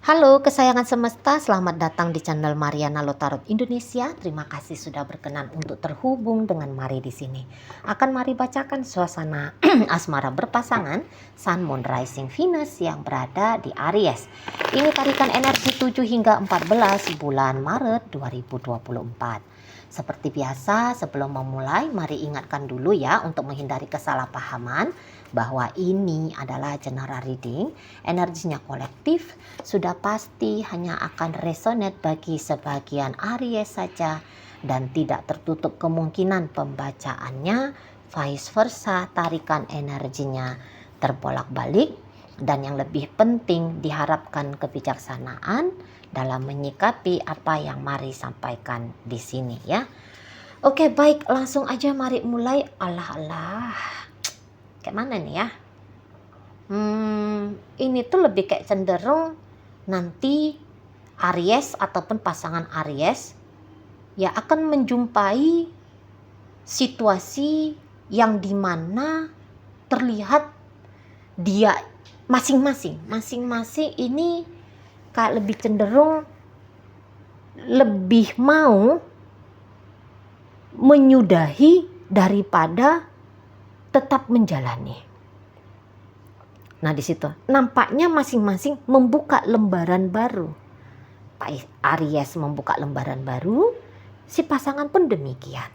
Halo kesayangan semesta, selamat datang di channel Mariana Lotarot Indonesia. Terima kasih sudah berkenan untuk terhubung dengan Mari di sini. Akan Mari bacakan suasana asmara berpasangan Sun, Moon, Rising, Venus yang berada di Aries. Ini tarikan energi 7 hingga 14 bulan Maret 2024. Seperti biasa, sebelum memulai, mari ingatkan dulu ya untuk menghindari kesalahpahaman bahwa ini adalah general reading, energinya kolektif, sudah pasti hanya akan resonate bagi sebagian Aries saja dan tidak tertutup kemungkinan pembacaannya vice versa, tarikan energinya terbolak-balik, dan yang lebih penting diharapkan kebijaksanaan dalam menyikapi apa yang Mari sampaikan di sini ya. Oke, baik, langsung aja mari mulai. Alah, kayak mana nih ya? Ini tuh lebih kayak cenderung nanti Aries ataupun pasangan Aries ya akan menjumpai situasi yang dimana terlihat dia masing-masing ini kayak lebih cenderung lebih mau menyudahi daripada tetap menjalani. Nah, di situ nampaknya masing-masing membuka lembaran baru. Pak Aries membuka lembaran baru, si pasangan pun demikian.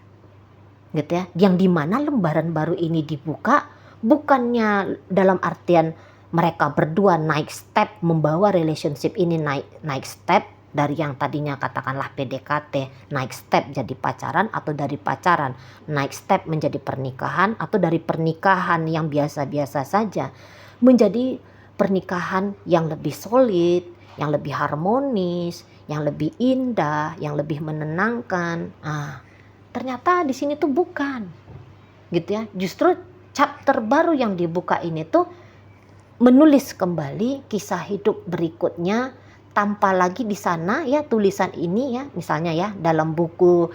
Gitu ya. Yang dimana lembaran baru ini dibuka bukannya dalam artian mereka berdua naik step, membawa relationship ini naik step dari yang tadinya katakanlah PDKT, naik step jadi pacaran, atau dari pacaran naik step menjadi pernikahan, atau dari pernikahan yang biasa-biasa saja menjadi pernikahan yang lebih solid, yang lebih harmonis, yang lebih indah, yang lebih menenangkan. Ternyata di sini tuh bukan, gitu ya. Justru chapter baru yang dibuka ini tuh menulis kembali kisah hidup berikutnya tanpa lagi di sana ya tulisan ini ya, misalnya ya dalam buku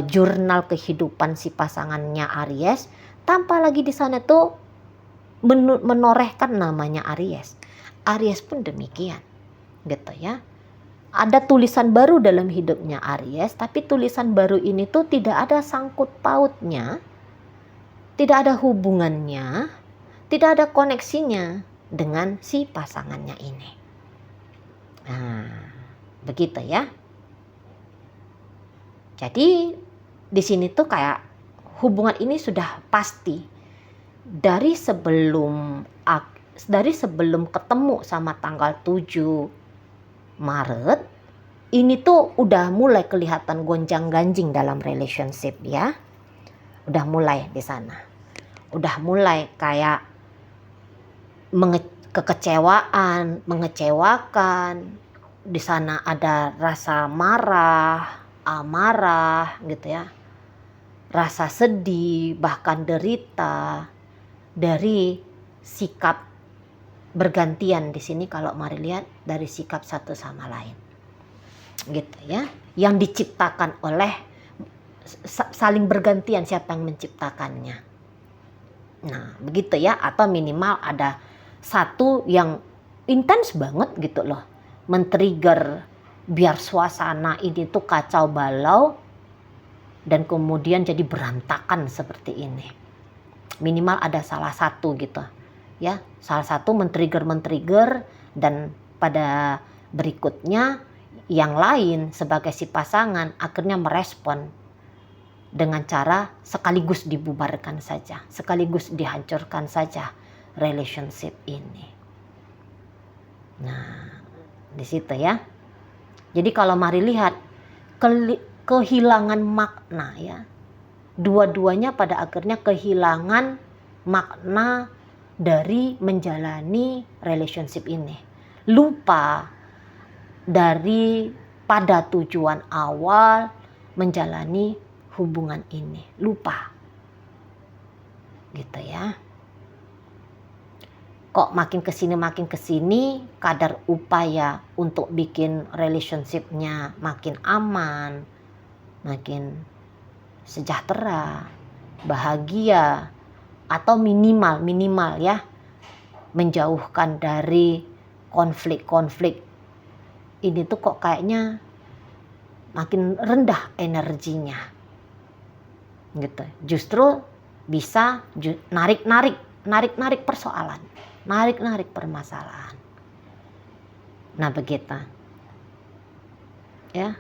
jurnal kehidupan si pasangannya Aries, tanpa lagi di sana tuh menorehkan namanya Aries. Aries pun demikian, gitu ya. Ada tulisan baru dalam hidupnya Aries, tapi tulisan baru ini tuh tidak ada sangkut pautnya, tidak ada hubungannya, tidak ada koneksinya dengan si pasangannya ini. Nah, begitu ya. Jadi di sini tuh kayak hubungan ini sudah pasti dari sebelum ketemu sama tanggal 7 Maret ini tuh udah mulai kelihatan gonjang-ganjing dalam relationship ya. Udah mulai di sana. Udah mulai kayak kekecewaan, mengecewakan. Di sana ada rasa marah, amarah gitu ya. Rasa sedih, bahkan derita dari sikap bergantian di sini kalau mari lihat dari sikap satu sama lain. Gitu ya. Yang diciptakan oleh saling bergantian siapa yang menciptakannya. Nah, begitu ya, atau minimal ada satu yang intens banget gitu loh. Men-trigger biar suasana ini tuh kacau balau dan kemudian jadi berantakan seperti ini. Minimal ada salah satu gitu ya, salah satu men-trigger dan pada berikutnya yang lain sebagai si pasangan akhirnya merespon dengan cara sekaligus dibubarkan saja, sekaligus dihancurkan saja relationship ini. Nah, di situ ya. Jadi kalau mari lihat kehilangan makna ya. Dua-duanya pada akhirnya kehilangan makna dari menjalani relationship ini. Lupa dari pada tujuan awal menjalani hubungan ini. Lupa. Gitu ya. Kok makin kesini kadar upaya untuk bikin relationship-nya makin aman, makin sejahtera, bahagia, atau minimal ya menjauhkan dari konflik-konflik ini tuh kok kayaknya makin rendah energinya gitu. Justru bisa narik persoalan, narik permasalahan. Nah begitu ya.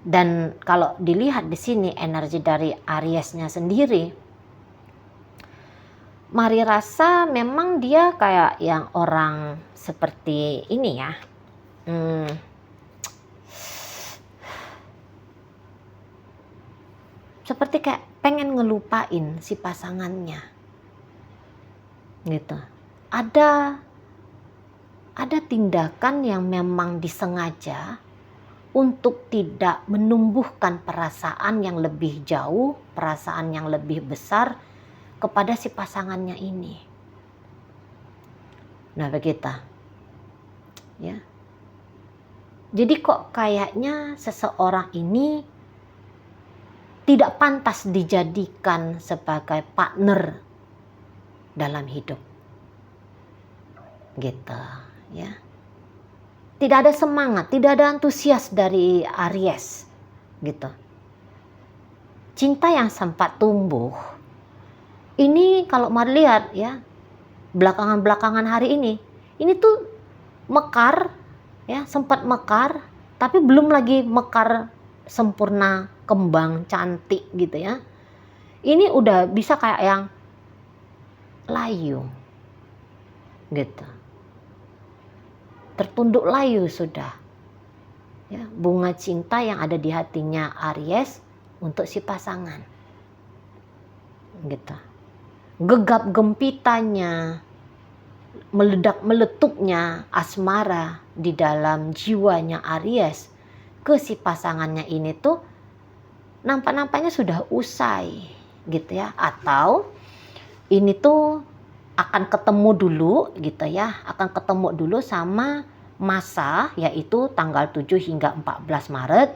Dan kalau dilihat di sini energi dari Ariesnya sendiri, Mari rasa memang dia kayak yang orang seperti ini ya. Seperti kayak pengen ngelupain si pasangannya. Gitu. Ada tindakan yang memang disengaja untuk tidak menumbuhkan perasaan yang lebih jauh, perasaan yang lebih besar kepada si pasangannya ini. Nah begitu. Ya. Jadi kok kayaknya seseorang ini tidak pantas dijadikan sebagai partner dalam hidup. Gitu, ya. Tidak ada semangat, tidak ada antusias dari Aries, gitu. Cinta yang sempat tumbuh, ini kalau Mari lihat ya, belakangan hari ini tuh mekar, ya sempat mekar, tapi belum lagi mekar sempurna, kembang, cantik gitu ya. Ini udah bisa kayak yang layu, gitu. Tertunduk layu sudah ya, bunga cinta yang ada di hatinya Aries untuk si pasangan gitu. Gegap gempitannya, meledak meletuknya asmara di dalam jiwanya Aries ke si pasangannya ini tuh nampak-nampaknya sudah usai gitu ya, atau ini tuh akan ketemu dulu gitu ya, akan ketemu dulu sama masa yaitu tanggal 7 hingga 14 Maret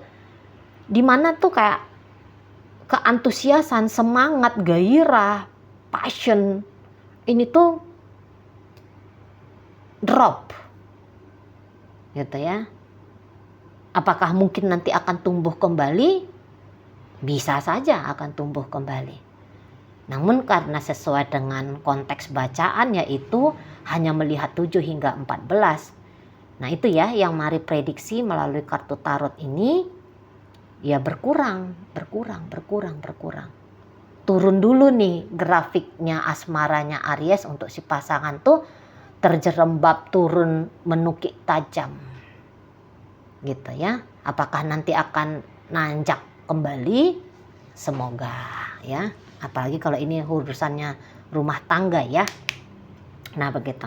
di mana tuh kayak keantusiasan, semangat, gairah, passion ini tuh drop gitu ya. Apakah mungkin nanti akan tumbuh kembali? Bisa saja akan tumbuh kembali. Namun karena sesuai dengan konteks bacaan yaitu hanya melihat 7 hingga 14. Nah itu ya yang Mari prediksi melalui kartu tarot ini ya berkurang. Turun dulu nih grafiknya asmaranya Aries untuk si pasangan tuh terjerembab turun menukik tajam. Gitu ya. Apakah nanti akan nanjak kembali? Semoga ya. Apalagi kalau ini urusannya rumah tangga ya. Nah begitu.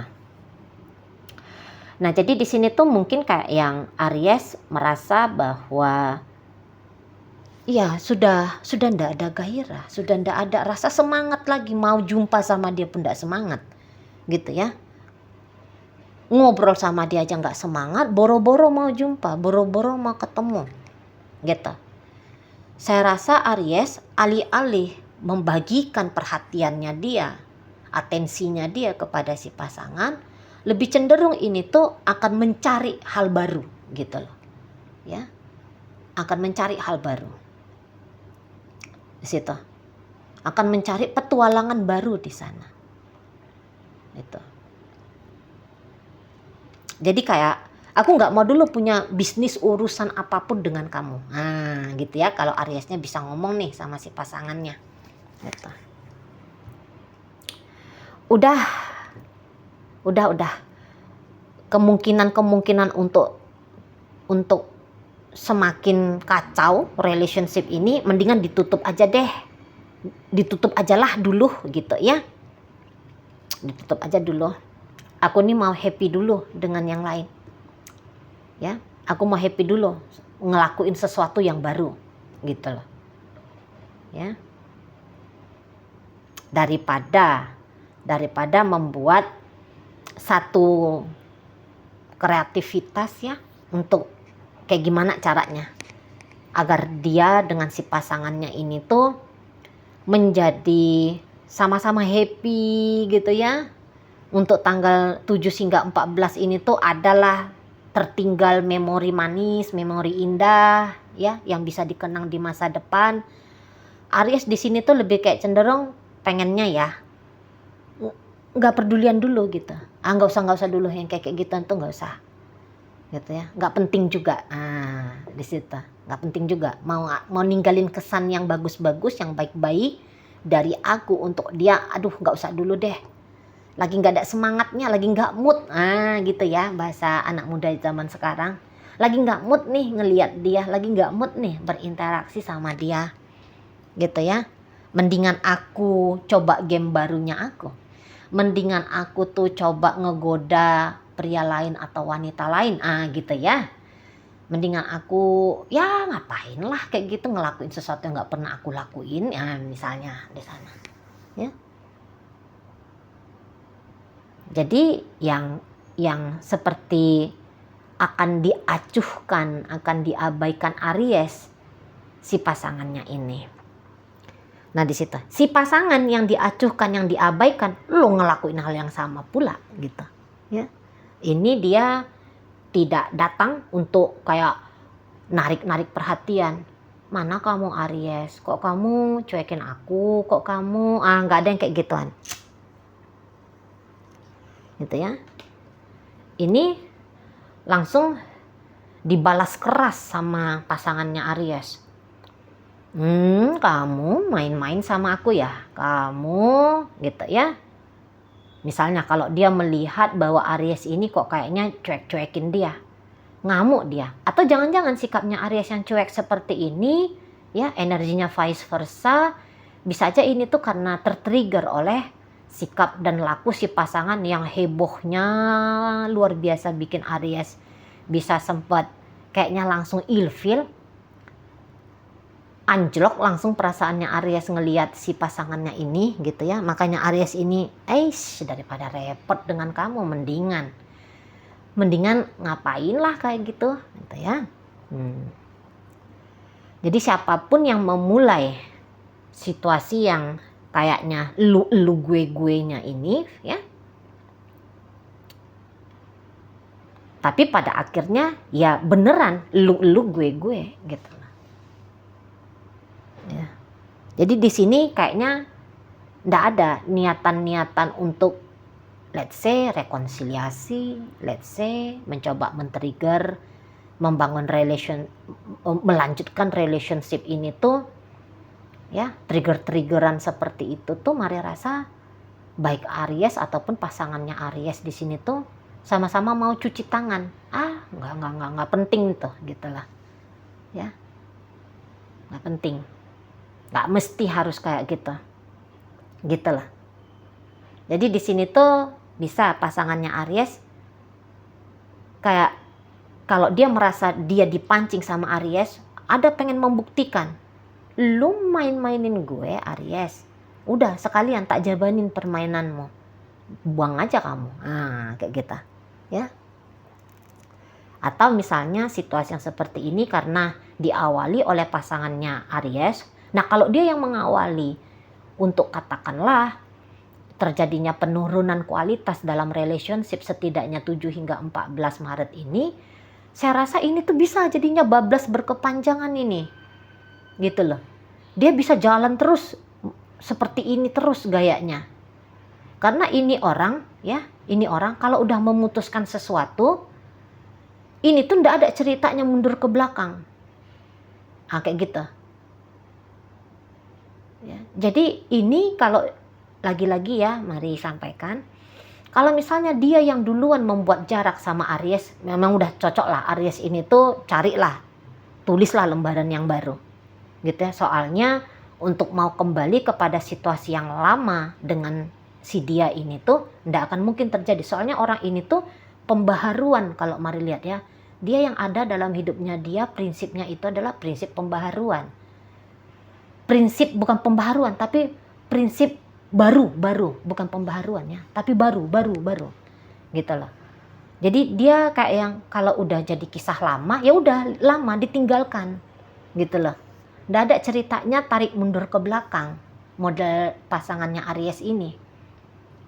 Nah jadi di sini tuh mungkin kayak yang Aries merasa bahwa ya sudah ndak ada gairah, sudah ndak ada rasa semangat lagi, mau jumpa sama dia pun ndak semangat, gitu ya. Ngobrol sama dia aja nggak semangat, boro-boro mau jumpa, boro-boro mau ketemu, gitu. Saya rasa Aries alih-alih membagikan perhatiannya dia, atensinya dia kepada si pasangan, lebih cenderung ini tuh akan mencari hal baru gitu loh. Ya. Akan mencari hal baru. Di situ. Akan mencari petualangan baru di sana. Itu. Jadi kayak aku nggak mau dulu punya bisnis urusan apapun dengan kamu. Nah, gitu ya kalau Ariesnya bisa ngomong nih sama si pasangannya. Gitu. Udah. Kemungkinan untuk semakin kacau relationship ini mendingan ditutup aja deh. Ditutup ajalah dulu gitu ya. Ditutup aja dulu. Aku nih mau happy dulu dengan yang lain. Ya, aku mau happy dulu ngelakuin sesuatu yang baru gitu loh. Ya. Daripada membuat satu kreativitas ya untuk kayak gimana caranya agar dia dengan si pasangannya ini tuh menjadi sama-sama happy gitu ya. Untuk tanggal 7 hingga 14 ini tuh adalah tertinggal memori manis, memori indah ya yang bisa dikenang di masa depan. Aries di sini tuh lebih kayak cenderung pengennya ya nggak pedulian dulu gitu. Nggak usah dulu yang kayak gitu tuh nggak usah gitu ya, nggak penting juga. Di situ nggak penting juga, mau ninggalin kesan yang bagus-bagus, yang baik-baik dari aku untuk dia. Aduh nggak usah dulu deh, lagi nggak ada semangatnya, lagi nggak mood, gitu ya bahasa anak muda zaman sekarang. Lagi nggak mood nih ngelihat dia, lagi nggak mood nih berinteraksi sama dia gitu ya. Mendingan aku coba game barunya aku, mendingan aku tuh coba ngegoda pria lain atau wanita lain, gitu ya. Mendingan aku ya ngapain lah kayak gitu, ngelakuin sesuatu yang nggak pernah aku lakuin ya, misalnya di sana ya. Jadi yang seperti akan diacuhkan, akan diabaikan Aries si pasangannya ini. Nah di situ si pasangan yang diacuhkan, yang diabaikan, lo ngelakuin hal yang sama pula gitu ya. Ini dia tidak datang untuk kayak narik perhatian. Mana kamu Aries, kok kamu cuekin aku, kok kamu nggak ada yang kayak gituan gitu ya. Ini langsung dibalas keras sama pasangannya Aries. Kamu main-main sama aku ya, kamu gitu ya. Misalnya kalau dia melihat bahwa Aries ini kok kayaknya cuek-cuekin dia, ngamuk dia. Atau jangan-jangan sikapnya Aries yang cuek seperti ini ya, energinya vice versa, bisa aja ini tuh karena tertrigger oleh sikap dan laku si pasangan yang hebohnya luar biasa, bikin Aries bisa sempat kayaknya langsung ilfeel, anjlok langsung perasaannya Aries ngelihat si pasangannya ini gitu ya. Makanya Aries ini daripada repot dengan kamu, mendingan ngapain lah kayak gitu ya. Jadi siapapun yang memulai situasi yang kayaknya lu gue nya ini ya, tapi pada akhirnya ya beneran lu gue gitu. Ya. Jadi di sini kayaknya nggak ada niatan untuk let's say rekonsiliasi, let's say mencoba men-trigger, membangun melanjutkan relationship ini tuh ya. Triggeran seperti itu tuh Mari rasa baik Aries ataupun pasangannya Aries di sini tuh sama-sama mau cuci tangan. Nggak penting tuh gitulah ya, nggak penting. Nggak mesti harus kayak gitu lah. Jadi di sini tuh bisa pasangannya Aries kayak kalau dia merasa dia dipancing sama Aries, ada pengen membuktikan, lu mainin gue Aries, udah sekalian tak jabanin permainanmu, buang aja kamu, kayak gitu ya. Atau misalnya situasi yang seperti ini karena diawali oleh pasangannya Aries. Nah kalau dia yang mengawali untuk katakanlah terjadinya penurunan kualitas dalam relationship setidaknya 7 hingga 14 Maret ini, saya rasa ini tuh bisa jadinya bablas berkepanjangan ini gitu loh. Dia bisa jalan terus seperti ini terus gayanya, karena ini orang kalau udah memutuskan sesuatu ini tuh ndak ada ceritanya mundur ke belakang, kayak gitu ya. Jadi ini kalau lagi-lagi ya Mari sampaikan, kalau misalnya dia yang duluan membuat jarak sama Aries, memang udah cocok lah Aries ini tuh carilah, tulislah lembaran yang baru gitu ya. Soalnya untuk mau kembali kepada situasi yang lama dengan si dia ini tuh ndak akan mungkin terjadi. Soalnya orang ini tuh pembaharuan, kalau Mari lihat ya, dia yang ada dalam hidupnya dia prinsipnya itu adalah prinsip pembaharuan. Prinsip bukan pembaharuan tapi prinsip baru, bukan pembaharuan ya, tapi baru gitu loh. Jadi dia kayak yang kalau udah jadi kisah lama ya udah lama ditinggalkan gitu loh. Nggak ada ceritanya tarik mundur ke belakang model pasangannya Aries ini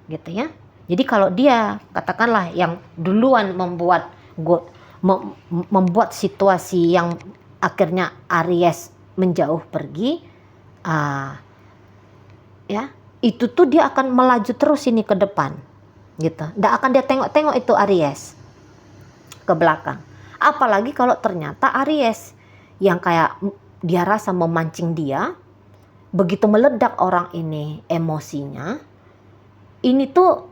gitu ya. Jadi kalau dia katakanlah yang duluan membuat membuat situasi yang akhirnya Aries menjauh pergi, ya itu tuh dia akan melaju terus ini ke depan gitu. Nggak akan dia tengok-tengok itu Aries ke belakang. Apalagi kalau ternyata Aries yang kayak dia rasa memancing dia, begitu meledak orang ini emosinya, ini tuh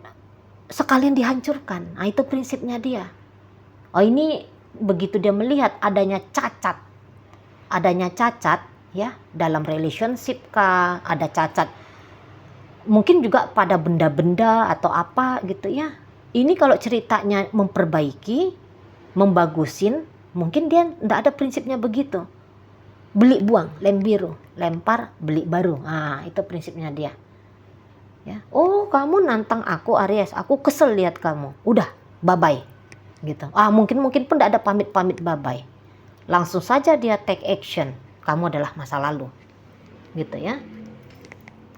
sekalian dihancurkan. Nah itu prinsipnya dia. Oh ini begitu dia melihat adanya cacat ya dalam relationship kah, ada cacat mungkin juga pada benda-benda atau apa gitu ya. Ini kalau ceritanya memperbaiki, membagusin, mungkin dia ndak ada prinsipnya begitu. Beli buang, lem biru, lempar beli baru. Nah itu prinsipnya dia. Ya, oh kamu nantang aku Aries, aku kesel lihat kamu. Udah, bye-bye. Gitu. Mungkin pun tidak ada pamit bye-bye. Langsung saja dia take action. Kamu adalah masa lalu. Gitu ya.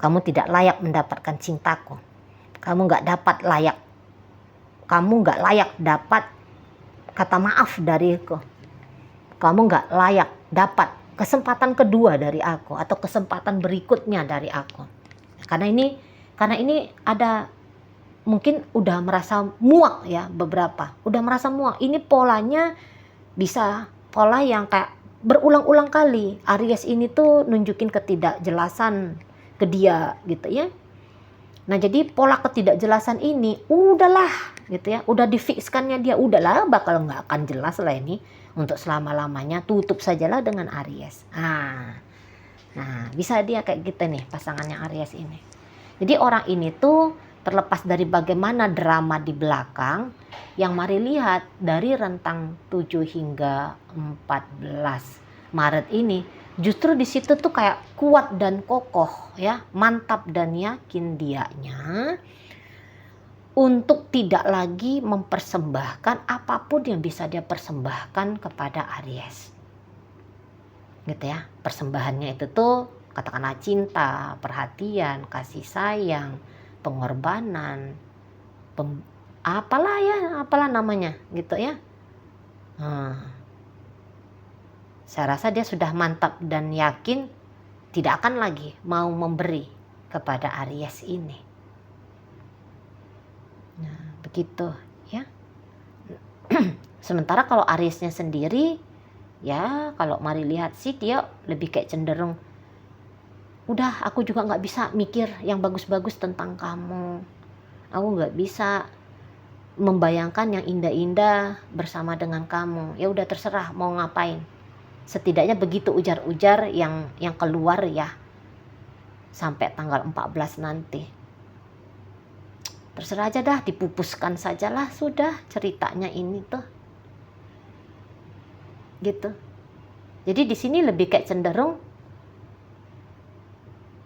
Kamu tidak layak mendapatkan cintaku. Kamu nggak layak dapat kata maaf dariku. Kamu nggak layak dapat kesempatan kedua dari aku atau kesempatan berikutnya dari aku. Karena ini ada mungkin udah merasa muak ya beberapa. Udah merasa muak. Ini polanya bisa pola yang kayak berulang-ulang kali. Aries ini tuh nunjukin ketidakjelasan ke dia gitu ya. Nah jadi pola ketidakjelasan ini udahlah gitu ya. Udah difikskannya dia. Udahlah bakal nggak akan jelas lah ini. Untuk selama-lamanya tutup sajalah dengan Aries. Nah bisa dia kayak gitu nih pasangannya Aries ini. Jadi orang ini tuh terlepas dari bagaimana drama di belakang, yang mari lihat dari rentang 7 hingga 14 Maret ini, justru di situ tuh kayak kuat dan kokoh ya, mantap dan yakin dianya untuk tidak lagi mempersembahkan apapun yang bisa dia persembahkan kepada Aries. Gitu ya, persembahannya itu tuh katakanlah cinta, perhatian, kasih sayang, pengorbanan, apalah namanya gitu ya. Saya rasa dia sudah mantap dan yakin tidak akan lagi mau memberi kepada Aries ini. Nah, begitu ya. Sementara kalau Ariesnya sendiri, ya kalau mari lihat sih dia lebih kayak cenderung, udah aku juga nggak bisa mikir yang bagus-bagus tentang kamu. Aku nggak bisa membayangkan yang indah-indah bersama dengan kamu. Ya udah terserah mau ngapain. Setidaknya begitu ujar-ujar yang keluar ya sampai tanggal 14 nanti. Terserah aja dah, dipupuskan sajalah sudah ceritanya ini tuh. Gitu. Jadi di sini lebih kayak cenderung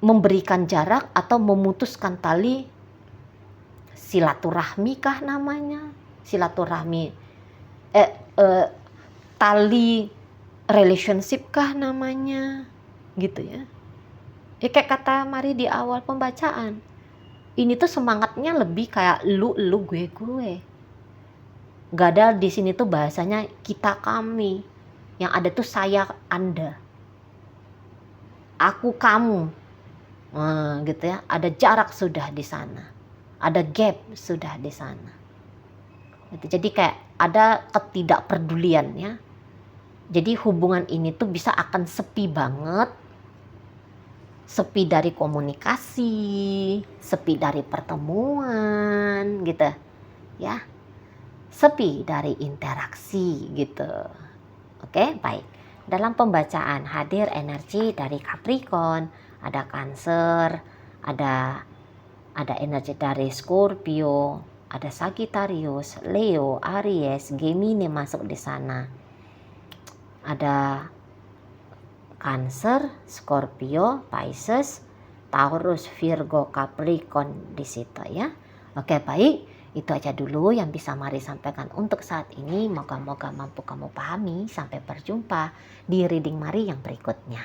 memberikan jarak atau memutuskan tali silaturahmi kah namanya? Silaturahmi tali relationship kah namanya? Gitu ya. Ya kayak kata Mari di awal pembacaan. Ini tuh semangatnya lebih kayak lu gue. Gak ada di sini tuh bahasanya kita kami. Yang ada tuh saya Anda. Aku kamu. Gitu ya. Ada jarak sudah di sana. Ada gap sudah di sana. Gitu. Jadi kayak ada ketidakpedulian ya. Jadi hubungan ini tuh bisa akan sepi banget. Sepi dari komunikasi, sepi dari pertemuan gitu ya. Sepi dari interaksi gitu. Oke, baik. Dalam pembacaan hadir energi dari Capricorn, ada Cancer, ada energi dari Scorpio, ada Sagittarius, Leo, Aries, Gemini masuk di sana. Ada Cancer, Scorpio, Pisces, Taurus, Virgo, Capricorn di situ ya. Oke, baik. Itu aja dulu yang bisa Mari sampaikan untuk saat ini. Moga-moga mampu kamu pahami. Sampai berjumpa di reading Mari yang berikutnya.